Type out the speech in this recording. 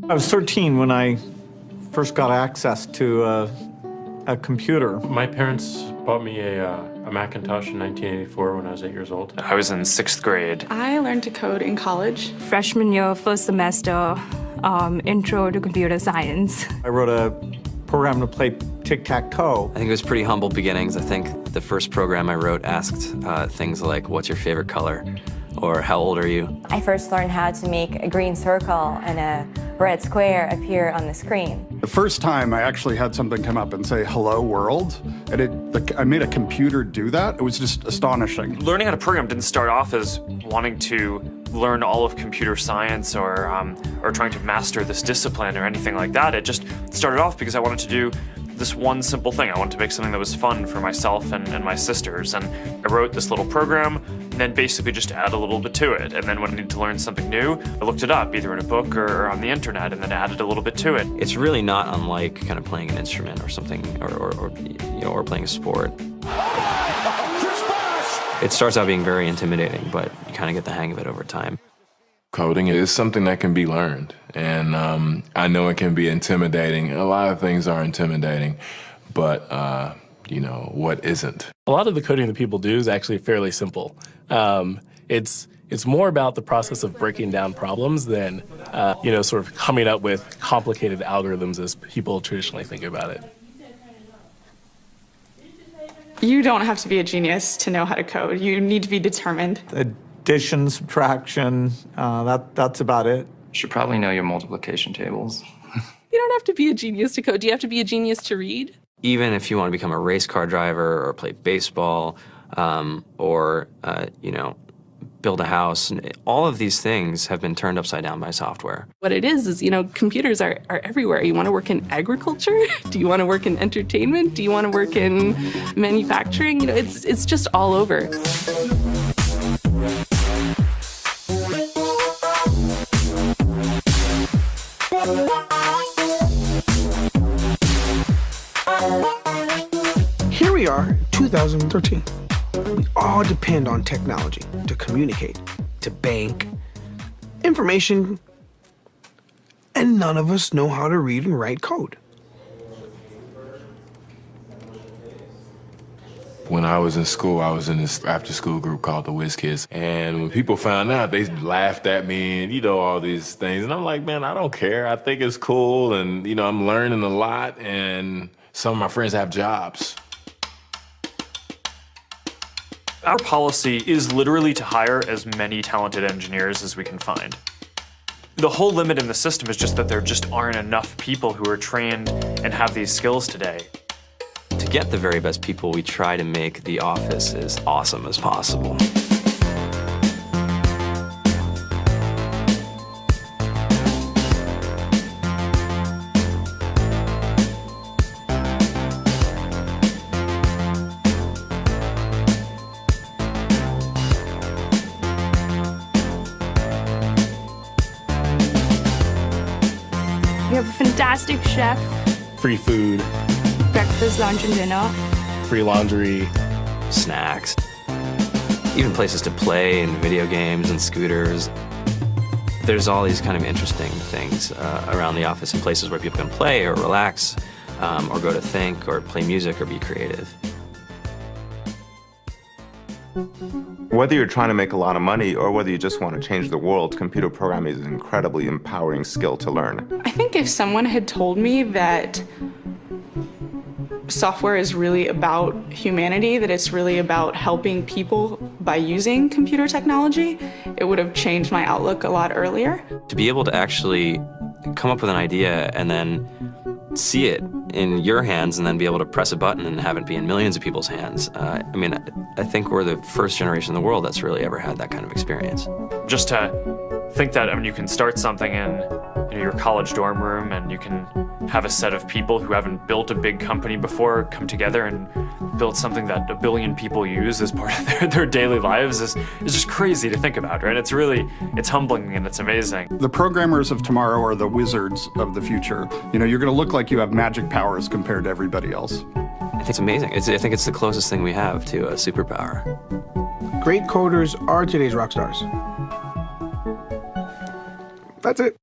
I was 13 when I first got access to a computer. My parents bought me a Macintosh in 1984 when I was 8 years old. I was in 6th grade. I learned to code in college. Freshman year, first semester, intro to computer science. I wrote a program to play tic-tac-toe. I think it was pretty humble beginnings. I think the first program I wrote asked things like, what's your favorite color? Or how old are you? I first learned how to make a green circle and a red square appear on the screen. The first time I actually had something come up and say, hello world, and I made a computer do that. It was just astonishing. Learning how to program didn't start off as wanting to learn all of computer science or trying to master this discipline or anything like that. It just started off because I wanted to do this one simple thing. I wanted to make something that was fun for myself and my sisters. And I wrote this little program and then basically just add a little bit to it. And then when I needed to learn something new, I looked it up either in a book or on the internet and then added a little bit to it. It's really not unlike kind of playing an instrument or something, or playing a sport. It starts out being very intimidating, but you kind of get the hang of it over time. Coding is something that can be learned, and I know it can be intimidating. A lot of things are intimidating, but what isn't? A lot of the coding that people do is actually fairly simple. It's more about the process of breaking down problems than, sort of coming up with complicated algorithms as people traditionally think about it. You don't have to be a genius to know how to code. You need to be determined. Addition, subtraction, that's about it. You should probably know your multiplication tables. You don't have to be a genius to code. Do you have to be a genius to read? Even if you want to become a race car driver or play baseball or build a house, all of these things have been turned upside down by software. What it is, computers are everywhere. You want to work in agriculture? Do you want to work in entertainment? Do you want to work in manufacturing? It's just all over. Here we are, 2013. We all depend on technology to communicate, to bank, information, and none of us know how to read and write code. When I was in school, I was in this after-school group called the Whiz Kids. And when people found out, they laughed at me and, all these things. And I'm like, man, I don't care. I think it's cool. And, I'm learning a lot. And some of my friends have jobs. Our policy is literally to hire as many talented engineers as we can find. The whole limit in the system is just that there just aren't enough people who are trained and have these skills today. To get the very best people, we try to make the office as awesome as possible. We have a fantastic chef. Free food, Breakfast, lunch, and dinner. free laundry, snacks, even places to play and video games and scooters. There's all these kind of interesting things around the office and places where people can play or relax or go to think or play music or be creative. Whether you're trying to make a lot of money or whether you just want to change the world, computer programming is an incredibly empowering skill to learn. I think if someone had told me that software is really about humanity, that it's really about helping people by using computer technology, it would have changed my outlook a lot earlier. To be able to actually come up with an idea and then see it in your hands and then be able to press a button and have it be in millions of people's hands. I think we're the first generation in the world that's really ever had that kind of experience. Just to think that, you can start something in your college dorm room and you can have a set of people who haven't built a big company before come together and build something that 1 billion people use as part of their daily lives is just crazy to think about, right? It's humbling and it's amazing. The programmers of tomorrow are the wizards of the future. You're going to look like you have magic powers compared to everybody else. I think it's amazing. I think it's the closest thing we have to a superpower. Great coders are today's rock stars. That's it.